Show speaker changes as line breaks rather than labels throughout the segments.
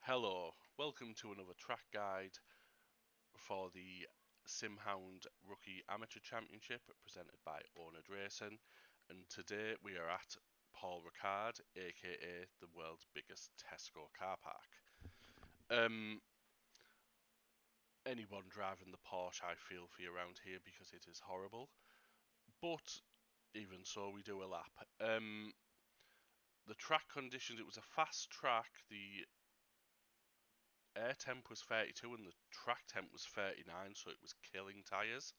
Hello, welcome to another track guide for the Simhound Rookie Amateur Championship presented by oNiD Racing, and today we are at Ricard, aka the world's biggest Tesco car park. Anyone driving the Porsche I feel for you around here because it is horrible, but even so we do a lap. The track conditions, it was a fast track. The air temp was 32 and the track temp was 39, so it was killing tyres.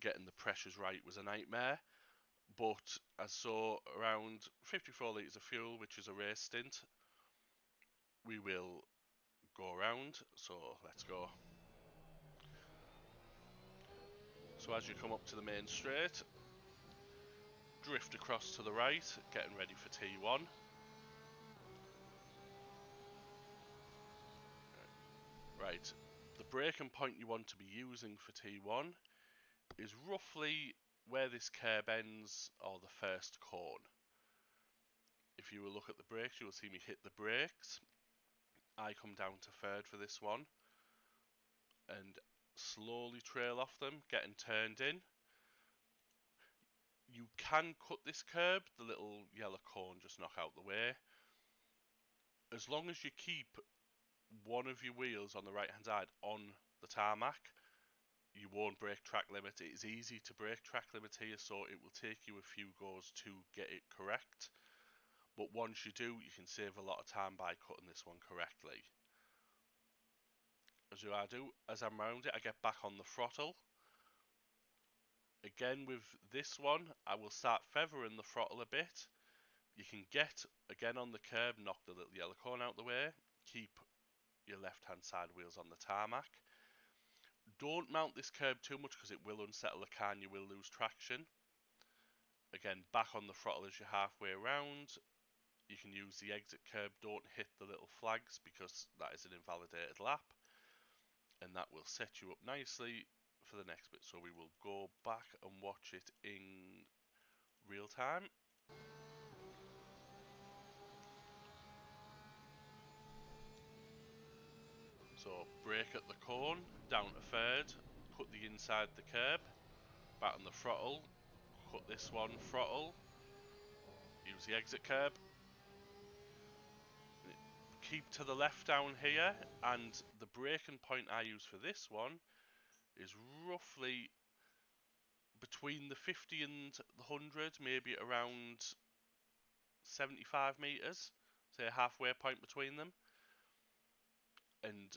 Getting the pressures right was a nightmare, but I saw around 54 litres of fuel, which is a race stint. We will go around, so let's go. So as you come up to the main straight, drift across to the right, getting ready for T1. Right, the braking point you want to be using for T1 is roughly where this curb ends, or the first cone. If you will look at the brakes, you will see me hit the brakes. I come down to third for this one and slowly trail off them, getting turned in. You can cut this curb, the little yellow cone just knock out the way. As long as you keep one of your wheels on the right hand side on the tarmac, you won't break track limit. It is easy to break track limit here, so it will take you a few goes to get it correct. But once you do, you can save a lot of time by cutting this one correctly. As I'm around it, I get back on the throttle. Again with this one, I will start feathering the throttle a bit. You can get, again on the curb, knock the little yellow cone out the way. Keep your left hand side wheels on the tarmac. Don't mount this curb too much because it will unsettle the car and you will lose traction. Again, back on the throttle as you're halfway around. You can use the exit curb, don't hit the little flags because that is an invalidated lap. And that will set you up nicely for the next bit. So we will go back and watch it in real time. So brake at the cone, down to third, cut the inside the curb, back on the throttle, cut this one, throttle, use the exit curb, keep to the left down here, and the braking point I use for this one is roughly between the 50 and the 100, maybe around 75 meters, say a halfway point between them. And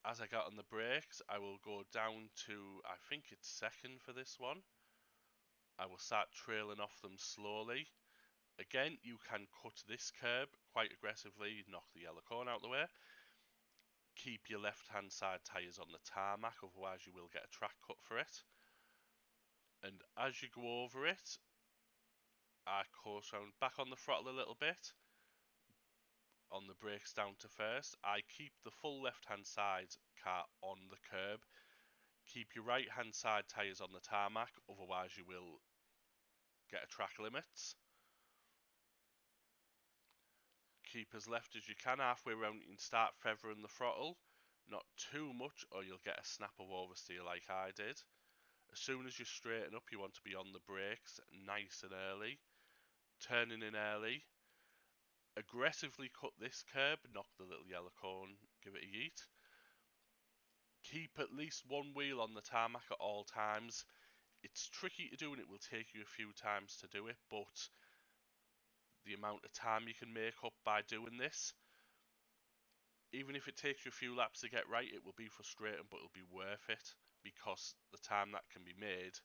as I got on the brakes, I will go down to, I think it's second for this one. I will start trailing off them slowly. Again, you can cut this curb quite aggressively, knock the yellow cone out the way. Keep your left hand side tyres on the tarmac, otherwise you will get a track cut for it. And as you go over it, I course round back on the throttle a little bit. On the brakes down to first. I keep the full left hand side car on the curb. Keep your right hand side tyres on the tarmac, otherwise you will get a track limits. Keep as left as you can, halfway around you can start feathering the throttle. Not too much or you'll get a snap of oversteer like I did. As soon as you straighten up, you want to be on the brakes nice and early. Turning in early. Aggressively cut this curb, knock the little yellow cone, give it a yeet. Keep at least one wheel on the tarmac at all times. It's tricky to do and it will take you a few times to do it, but the amount of time you can make up by doing this, even if it takes you a few laps to get right, it will be frustrating, but it'll be worth it because the time that can be made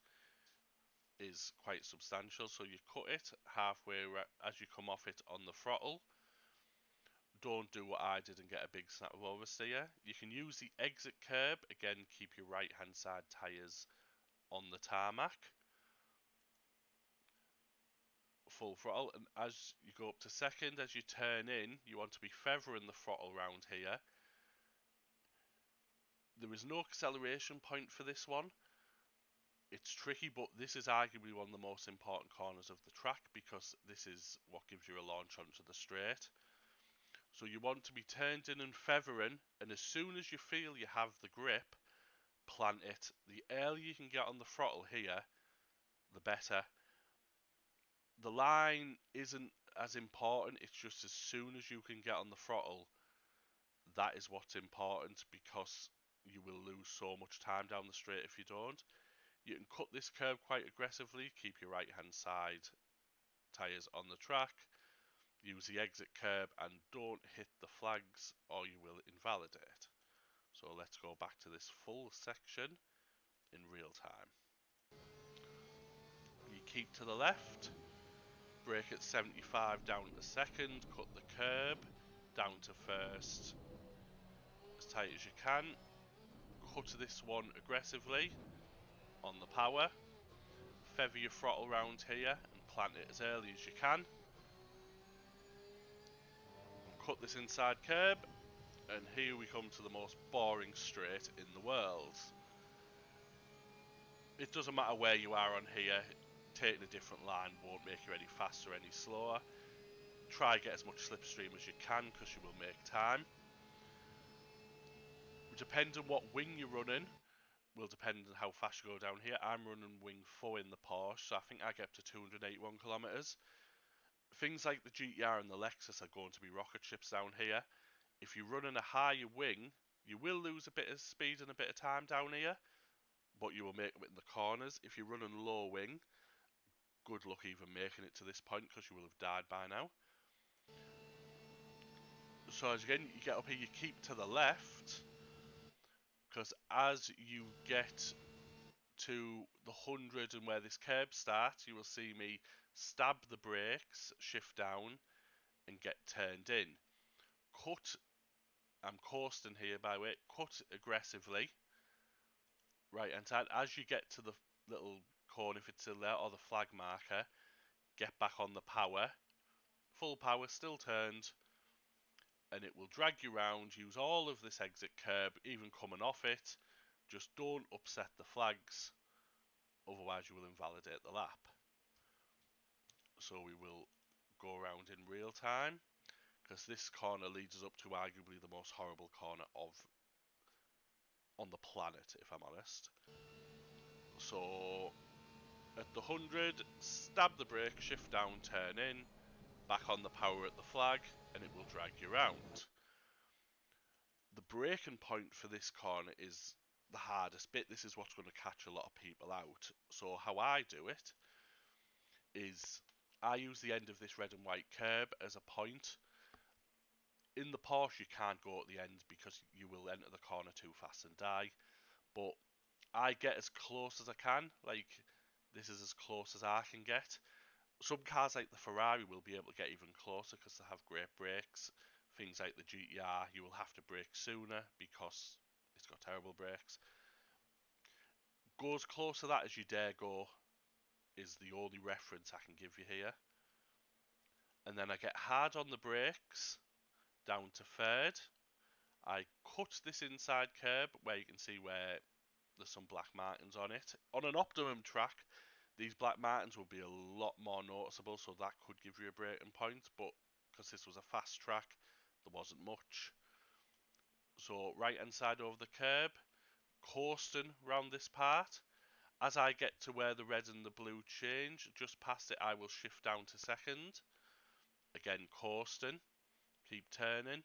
is quite substantial. So you cut it halfway as you come off it on the throttle. Don't do what I did and get a big snap of oversteer. You can use the exit curb. Again, keep your right hand side tyres on the tarmac. Full throttle, and as you go up to second, as you turn in, you want to be feathering the throttle round here. There is no acceleration point for this one. It's tricky, but this is arguably one of the most important corners of the track because this is what gives you a launch onto the straight. So you want to be turned in and feathering, and as soon as you feel you have the grip, plant it. The earlier you can get on the throttle here, the better. The line isn't as important, it's just as soon as you can get on the throttle, that is what's important, because you will lose so much time down the straight if you don't. You can cut this curb quite aggressively, keep your right hand side tyres on the track, use the exit curb, and don't hit the flags or you will invalidate. So let's go back to this full section in real time. You keep to the left, brake at 75 down to second, cut the curb down to first as tight as you can, cut this one aggressively on the power, feather your throttle round here and plant it as early as you can, and cut this inside curb, and here we come to the most boring straight in the world. It doesn't matter where you are on here, taking a different line won't make you any faster, any slower. Try get as much slipstream as you can because you will make time. Depending on what wing you're running will depend on how fast you go down here. I'm running wing 4 in the Porsche, so I think I get up to 281 kilometers. Things like the GTR and the Lexus are going to be rocket ships down here. If you're running a higher wing, you will lose a bit of speed and a bit of time down here, but you will make it in the corners. If you're running low wing, good luck even making it to this point because you will have died by now. So as again, you get up here, you keep to the left, because as you get to the 100 and where this curb starts, you will see me stab the brakes, shift down, and get turned in. Cut, I'm coasting here by the way, cut aggressively, right hand side. As you get to the little corner, if it's still there, or the flag marker, get back on the power, full power, still turned, and it will drag you round. Use all of this exit curb, even coming off it. Just don't upset the flags, otherwise you will invalidate the lap. So we will go around in real time, because this corner leads us up to arguably the most horrible corner on the planet, if I'm honest. So at the 100, stab the brake, shift down, turn in, back on the power at the flag, and it will drag you round. The braking point for this corner is the hardest bit. This is what's going to catch a lot of people out. So how I do it is I use the end of this red and white curb as a point. In the Porsche you can't go at the end because you will enter the corner too fast and die, but I get as close as I can. Like, this is as close as I can get. Some cars like the Ferrari will be able to get even closer because they have great brakes. Things like the GTR, you will have to brake sooner because it's got terrible brakes. Go as close to that as you dare go is the only reference I can give you here. And then I get hard on the brakes, down to third. I cut this inside curb where you can see where there's some black markings on it. On an optimum track, these black markings will be a lot more noticeable, so that could give you a braking point, but because this was a fast track, there wasn't much. So right hand side over the curb, coasting round this part. As I get to where the red and the blue change, just past it I will shift down to second. Again coasting, keep turning,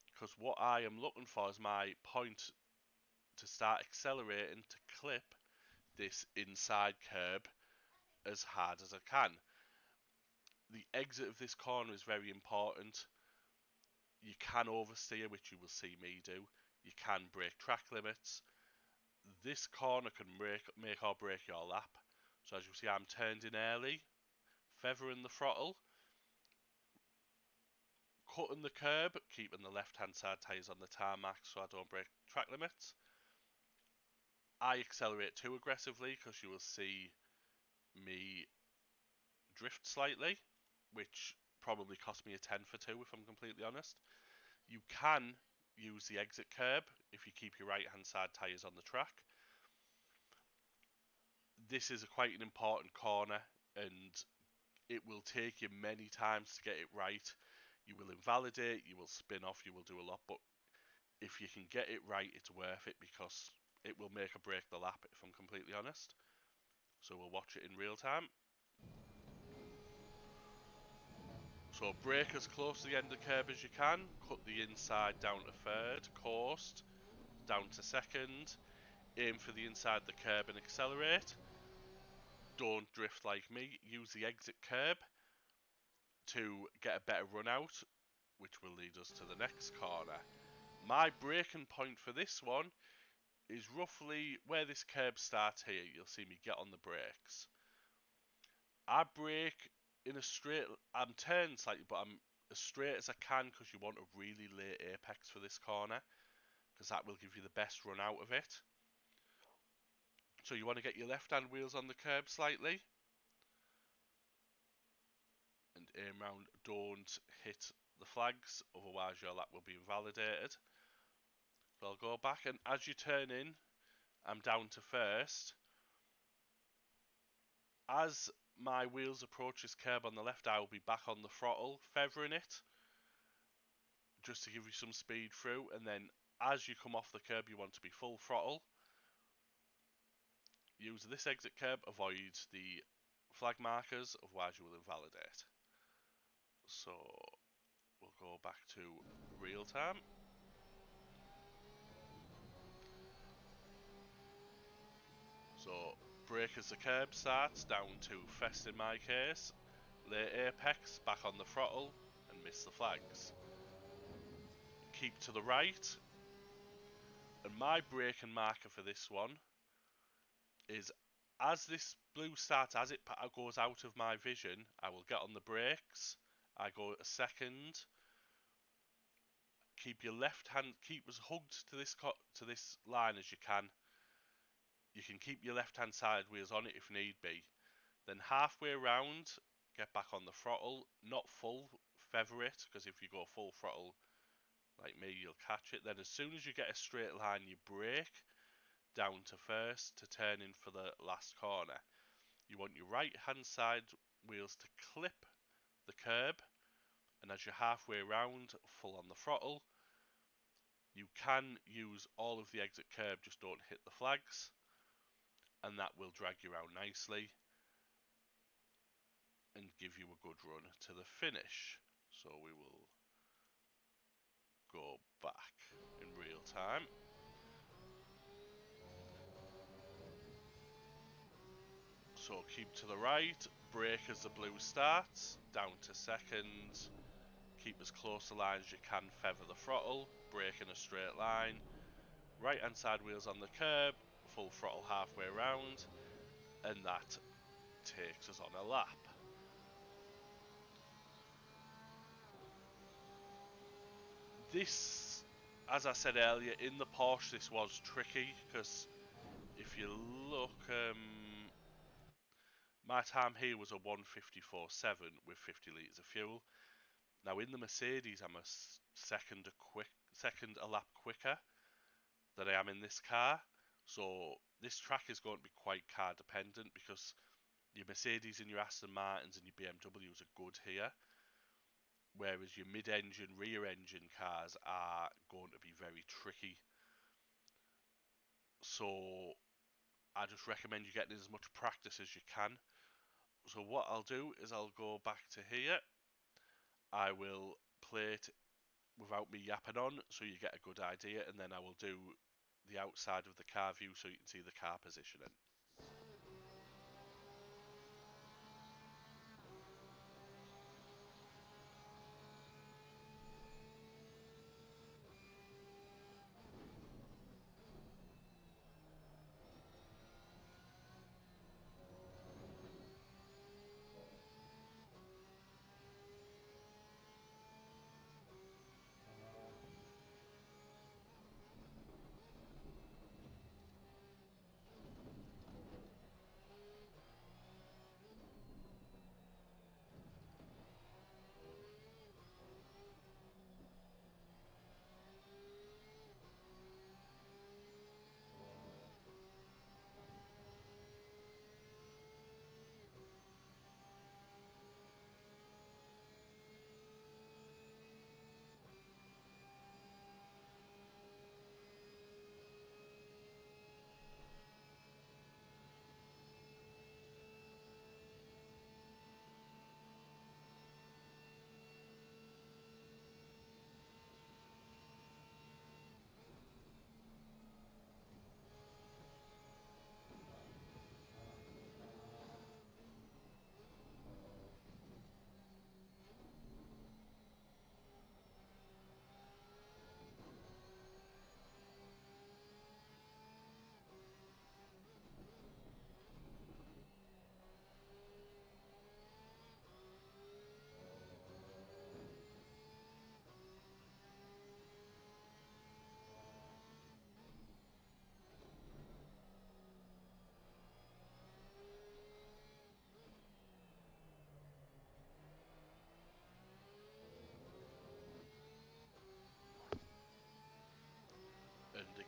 because what I am looking for is my point to start accelerating to clip this inside curb as hard as I can. The exit of this corner is very important. You can oversteer, which you will see me do. You can break track limits. This corner can make or break your lap. So as you see, I'm turned in early, feathering the throttle, cutting the curb, keeping the left-hand side tyres on the tarmac so I don't break track limits. I accelerate too aggressively because you will see me drift slightly, which probably cost me a 10 for 2 if I'm completely honest. You can use the exit curb if you keep your right hand side tyres on the track. This is quite an important corner and it will take you many times to get it right. You will invalidate, you will spin off, you will do a lot, but if you can get it right, it's worth it because it will make or break the lap, if I'm completely honest. So we'll watch it in real time. So brake as close to the end of the curb as you can, cut the inside down to third, coast down to second, aim for the inside of the curb and accelerate. Don't drift like me, use the exit curb to get a better run out, which will lead us to the next corner. My braking point for this one is roughly where this curb starts here. You'll see me get on the brakes. I brake in a straight, I'm turned slightly, but I'm as straight as I can because you want a really late apex for this corner, because that will give you the best run out of it. So you want to get your left hand wheels on the curb slightly and aim round. Don't hit the flags, otherwise your lap will be invalidated. So I'll go back, and as you turn in, I'm down to first. As my wheels approach this curb on the left, I will be back on the throttle, feathering it, just to give you some speed through, and then as you come off the curb, you want to be full throttle. Use this exit curb, avoid the flag markers, otherwise you will invalidate. So we'll go back to real time. So brake as the curb starts, down to first in my case, late apex, back on the throttle, and miss the flags. Keep to the right, and my braking marker for this one is as this blue starts, as it goes out of my vision, I will get on the brakes. I go a second. Keep your left hand, keep as hugged to this line as you can. You can keep your left hand side wheels on it if need be. Then halfway around, get back on the throttle, not full, feather it, because if you go full throttle like me, you'll catch it. Then as soon as you get a straight line, you brake down to first to turn in for the last corner. You want your right hand side wheels to clip the curb, and as you're halfway around, full on the throttle. You can use all of the exit curb, just don't hit the flags, and that will drag you around nicely and give you a good run to the finish. So we will go back in real time. So keep to the right, brake as the blue starts, down to second, keep as close to the line as you can, feather the throttle, brake in a straight line, right hand side wheels on the curb, full throttle halfway around, and that takes us on a lap. This, as I said earlier, in the Porsche this was tricky, because if you look, my time here was a 1:54.7 with 50 litres of fuel. Now in the Mercedes I'm a second a lap quicker than I am in this car. So this track is going to be quite car dependent, because your Mercedes and your Aston Martins and your BMWs are good here, whereas your mid-engine, rear-engine cars are going to be very tricky. So I just recommend you getting as much practice as you can. So what I'll do is I'll go back to here. I will play it without me yapping on, so you get a good idea, and then I will do the outside of the car view so you can see the car positioning.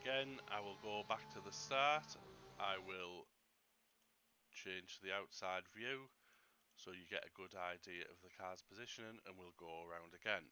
Again, I will go back to the start. I will change the outside view so you get a good idea of the car's positioning, and we'll go around again.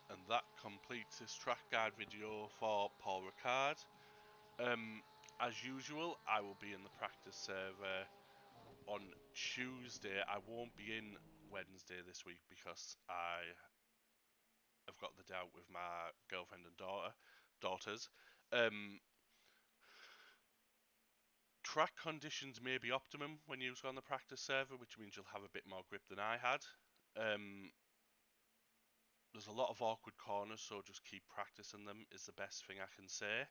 And that completes this track guide video for Paul Ricard. As usual, I will be in the practice server on Tuesday. I won't be in Wednesday this week because I have got the day out with my girlfriend and daughters. Track conditions may be optimum when you go on the practice server, which means you'll have a bit more grip than I had. There's a lot of awkward corners, so just keep practicing them is the best thing I can say.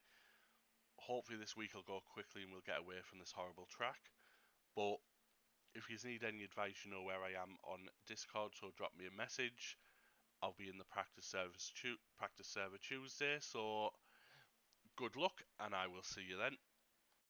Hopefully this week will go quickly and we'll get away from this horrible track. But if you need any advice, you know where I am on Discord, so drop me a message. I'll be in the practice server Tuesday, so good luck and I will see you then.